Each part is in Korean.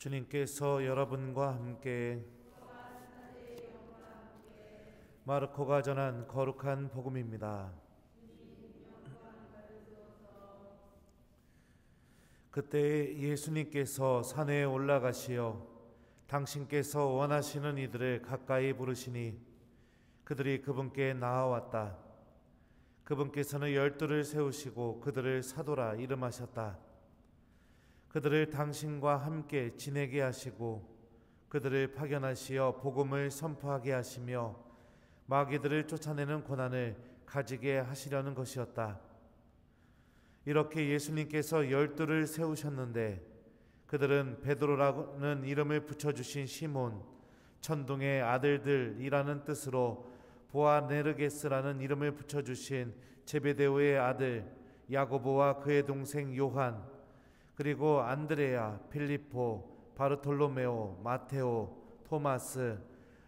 주님께서 여러분과 함께 마르코가 전한 거룩한 복음입니다. 그때 예수님께서 산에 올라가시어 당신께서 원하시는 이들을 가까이 부르시니 그들이 그분께 나아왔다. 그분께서는 12를 세우시고 그들을 사도라 이름하셨다. 그들을 당신과 함께 지내게 하시고 그들을 파견하시어 복음을 선포하게 하시며 마귀들을 쫓아내는 고난을 가지게 하시려는 것이었다. 이렇게 예수님께서 12를 세우셨는데 그들은 베드로라는 이름을 붙여주신 시몬, 천둥의 아들들이라는 뜻으로 보아네르게스라는 이름을 붙여주신 제베데오의 아들 야고보와 그의 동생 요한, 그리고 안드레아, 필리포, 바르톨로메오, 마테오, 토마스,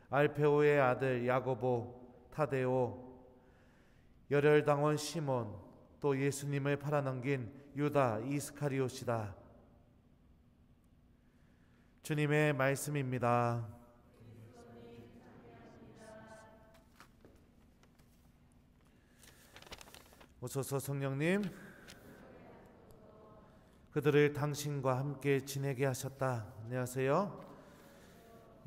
알페오의 아들 야고보, 타데오, 열혈당원 시몬, 또 예수님을 팔아넘긴 유다 이스카리옷이다. 주님의 말씀입니다. 오소서 성령님, 그들을 당신과 함께 지내게 하셨다. 안녕하세요.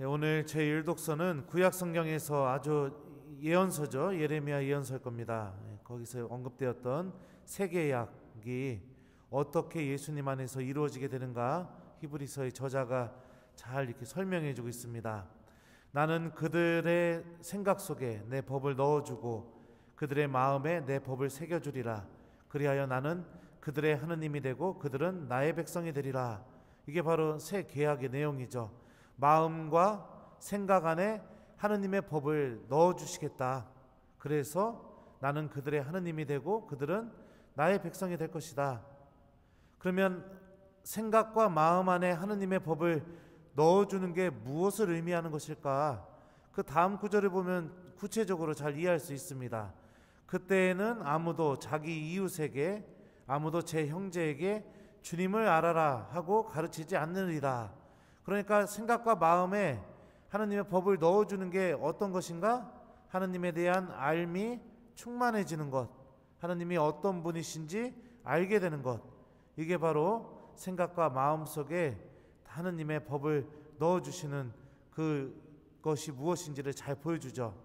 오늘 제1독서는 구약성경에서 아주 예언서죠. 예레미야 예언서일 겁니다. 거기서 언급되었던 세계약이 어떻게 예수님 안에서 이루어지게 되는가 히브리서의 저자가 잘 이렇게 설명해 주고 있습니다. 나는 그들의 생각 속에 내 법을 넣어주고 그들의 마음에 내 법을 새겨주리라. 그리하여 나는 그들의 하느님이 되고 그들은 나의 백성이 되리라. 이게 바로 새 계약의 내용이죠. 마음과 생각 안에 하느님의 법을 넣어주시겠다. 그래서 나는 그들의 하느님이 되고 그들은 나의 백성이 될 것이다. 그러면 생각과 마음 안에 하느님의 법을 넣어주는 게 무엇을 의미하는 것일까? 그 다음 구절을 보면 구체적으로 잘 이해할 수 있습니다. 그때에는 아무도 자기 이웃에게, 아무도 제 형제에게 주님을 알아라 하고 가르치지 않느니라. 그러니까 생각과 마음에 하느님의 법을 넣어주는 게 어떤 것인가? 하느님에 대한 알미 충만해지는 것, 하느님이 어떤 분이신지 알게 되는 것, 이게 바로 생각과 마음 속에 하느님의 법을 넣어주시는 그것이 무엇인지를 잘 보여주죠.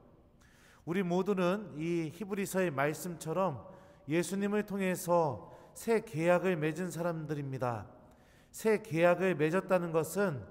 우리 모두는 이 히브리서의 말씀처럼 예수님을 통해서 새 계약을 맺은 사람들입니다. 새 계약을 맺었다는 것은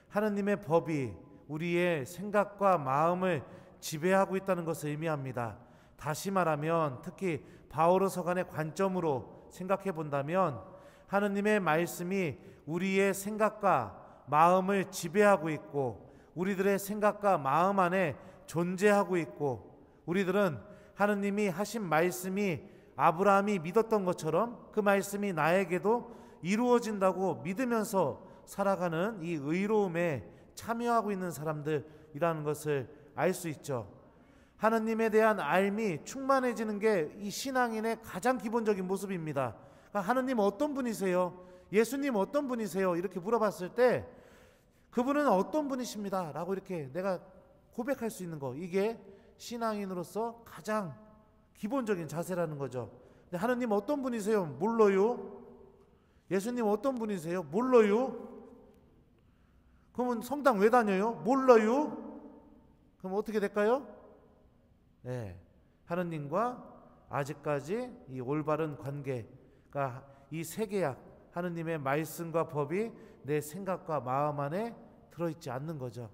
하느님의 법이 우리의 생각과 마음을 지배하고 있다는 것을 의미합니다. 다시 말하면 특히 바오로서간의 관점으로 생각해 본다면 하느님의 말씀이 우리의 생각과 마음을 지배하고 있고 우리들의 생각과 마음 안에 존재하고 있고 우리들은 하느님이 하신 말씀이 아브라함이 믿었던 것처럼 그 말씀이 나에게도 이루어진다고 믿으면서 살아가는 이 의로움에 참여하고 있는 사람들이라는 것을 알 수 있죠. 하느님에 대한 알미 충만해지는 게 이 신앙인의 가장 기본적인 모습입니다. 그러니까 하느님 어떤 분이세요? 예수님 어떤 분이세요? 이렇게 물어봤을 때 그분은 어떤 분이십니다 라고 이렇게 내가 고백할 수 있는 거, 이게 신앙인으로서 가장 기본적인 자세라는 거죠. 근데 하느님 어떤 분이세요? 몰라요. 예수님 어떤 분이세요? 몰라요. 그러면 성당 왜 다녀요? 몰라요. 그럼 어떻게 될까요? 네, 하느님과 아직까지 이 올바른 관계가 이 세계약, 하느님의 말씀과 법이 내 생각과 마음 안에 들어있지 않는 거죠.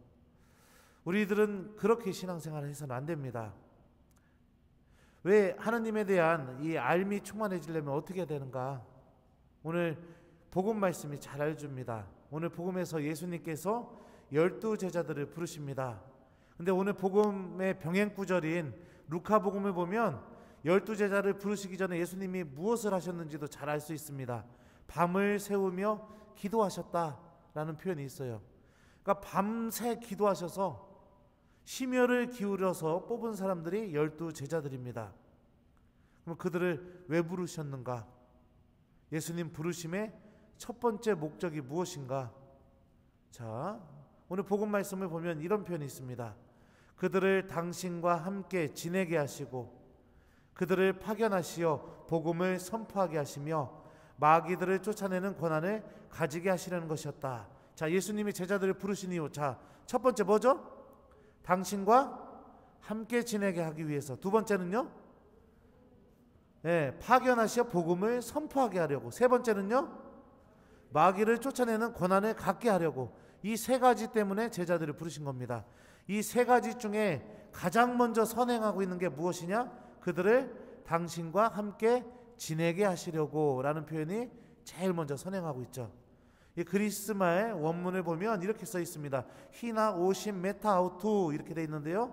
우리들은 그렇게 신앙생활을 해서는 안 됩니다. 왜 하느님에 대한 이 알미 충만해지려면 어떻게 해야 되는가? 오늘 복음 말씀이 잘 알려줍니다. 오늘 복음에서 예수님께서 12제자들을 부르십니다. 근데 오늘 복음의 병행 구절인 루카복음을 보면 12제자를 부르시기 전에 예수님이 무엇을 하셨는지도 잘 알 수 있습니다. 밤을 새우며 기도하셨다라는 표현이 있어요. 그러니까 밤새 기도하셔서 심혈을 기울여서 뽑은 사람들이 12제자들입니다. 그럼 그들을 왜 부르셨는가? 예수님 부르심의 첫 번째 목적이 무엇인가? 자, 오늘 복음 말씀을 보면 이런 표현이 있습니다. 그들을 당신과 함께 지내게 하시고 그들을 파견하시어 복음을 선포하게 하시며 마귀들을 쫓아내는 권한을 가지게 하시려는 것이었다. 자, 예수님이 제자들을 부르신 이유, 자, 첫 번째 뭐죠? 당신과 함께 지내게 하기 위해서. 두 번째는요? 네, 파견하시어 복음을 선포하게 하려고. 세 번째는요? 마귀를 쫓아내는 권한을 갖게 하려고. 이 세 가지 때문에 제자들을 부르신 겁니다. 이 세 가지 중에 가장 먼저 선행하고 있는 게 무엇이냐? 그들을 당신과 함께 지내게 하시려고 라는 표현이 제일 먼저 선행하고 있죠. 이 그리스마의 원문을 보면 이렇게 써 있습니다. 히나 오심 메타 아우투 이렇게 돼 있는데요.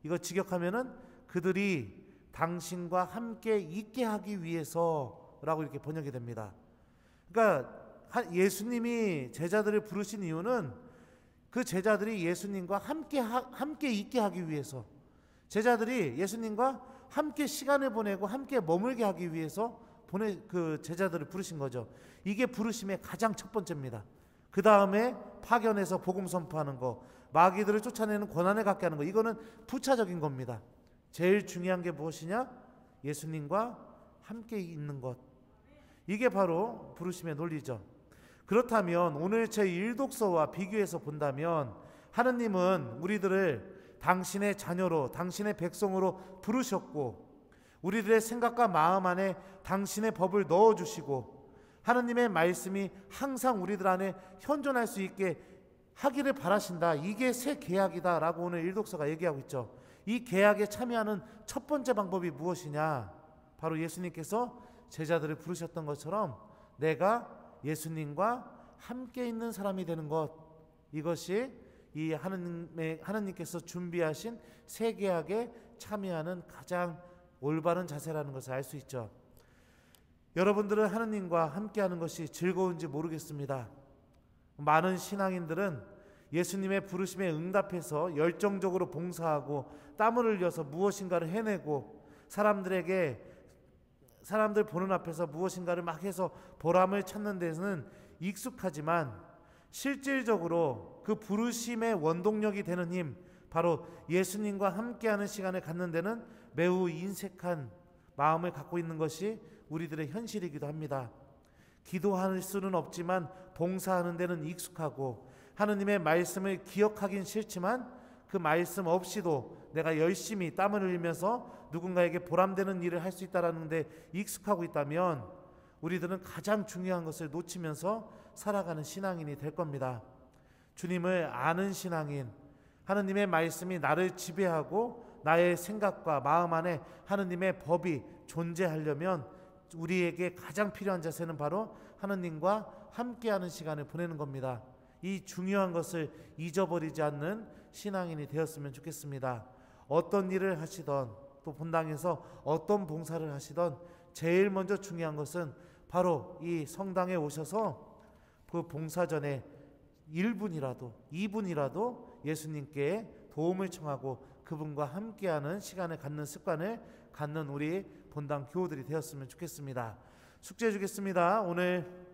이거 직역하면은 그들이 당신과 함께 있게 하기 위해서라고 이렇게 번역이 됩니다. 그러니까 예수님이 제자들을 부르신 이유는 그 제자들이 예수님과 함께 있게 하기 위해서, 제자들이 예수님과 함께 시간을 보내고 함께 머물게 하기 위해서 그 제자들을 부르신 거죠. 이게 부르심의 가장 첫 번째입니다. 그 다음에 파견해서 복음 선포하는 거, 마귀들을 쫓아내는 권한을 갖게 하는 거, 이거는 부차적인 겁니다. 제일 중요한 게 무엇이냐? 예수님과 함께 있는 것. 이게 바로 부르심의 논리죠. 그렇다면 오늘 제 일독서와 비교해서 본다면 하느님은 우리들을 당신의 자녀로, 당신의 백성으로 부르셨고 우리들의 생각과 마음 안에 당신의 법을 넣어주시고 하느님의 말씀이 항상 우리들 안에 현존할 수 있게 하기를 바라신다. 이게 새 계약이다 라고 오늘 일독서가 얘기하고 있죠. 이 계약에 참여하는 첫 번째 방법이 무엇이냐? 바로 예수님께서 제자들을 부르셨던 것처럼 내가 예수님과 함께 있는 사람이 되는 것, 이것이 이 하느님께서 준비하신 새 계약에 참여하는 가장 올바른 자세라는 것을 알 수 있죠. 여러분들은 하느님과 함께하는 것이 즐거운지 모르겠습니다. 많은 신앙인들은 예수님의 부르심에 응답해서 열정적으로 봉사하고 땀을 흘려서 무엇인가를 해내고 사람들 보는 앞에서 무엇인가를 막 해서 보람을 찾는 데는 익숙하지만 실질적으로 그 부르심의 원동력이 되는 힘, 바로 예수님과 함께하는 시간을 갖는 데는 매우 인색한 마음을 갖고 있는 것이 우리들의 현실이기도 합니다. 기도할 수는 없지만 봉사하는 데는 익숙하고 하느님의 말씀을 기억하긴 싫지만 그 말씀 없이도 내가 열심히 땀을 흘리면서 누군가에게 보람되는 일을 할 수 있다는 데 익숙하고 있다면 우리들은 가장 중요한 것을 놓치면서 살아가는 신앙인이 될 겁니다. 주님을 아는 신앙인, 하느님의 말씀이 나를 지배하고 나의 생각과 마음 안에 하느님의 법이 존재하려면 우리에게 가장 필요한 자세는 바로 하느님과 함께하는 시간을 보내는 겁니다. 이 중요한 것을 잊어버리지 않는 신앙인이 되었으면 좋겠습니다. 어떤 일을 하시던 또 본당에서 어떤 봉사를 하시던 제일 먼저 중요한 것은 바로 이 성당에 오셔서 그 봉사 전에 1분이라도 2분이라도 예수님께 도움을 청하고 그분과 함께하는 시간을 갖는 습관을 갖는 우리 본당 교우들이 되었으면 좋겠습니다. 숙제해 주겠습니다. 오늘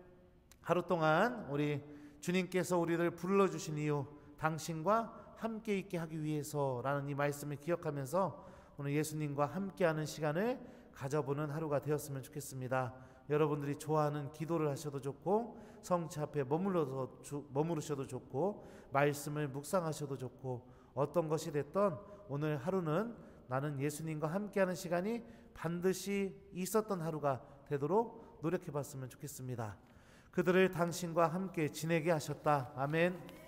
하루 동안 우리 주님께서 우리를 불러주신 이유, 당신과 함께 있게 하기 위해서라는 이 말씀을 기억하면서 오늘 예수님과 함께하는 시간을 가져보는 하루가 되었으면 좋겠습니다. 여러분들이 좋아하는 기도를 하셔도 좋고 성체 앞에 머무르셔도 좋고 말씀을 묵상하셔도 좋고 어떤 것이 됐던 오늘 하루는 나는 예수님과 함께하는 시간이 반드시 있었던 하루가 되도록 노력해봤으면 좋겠습니다. 그들을 당신과 함께 지내게 하셨다. 아멘.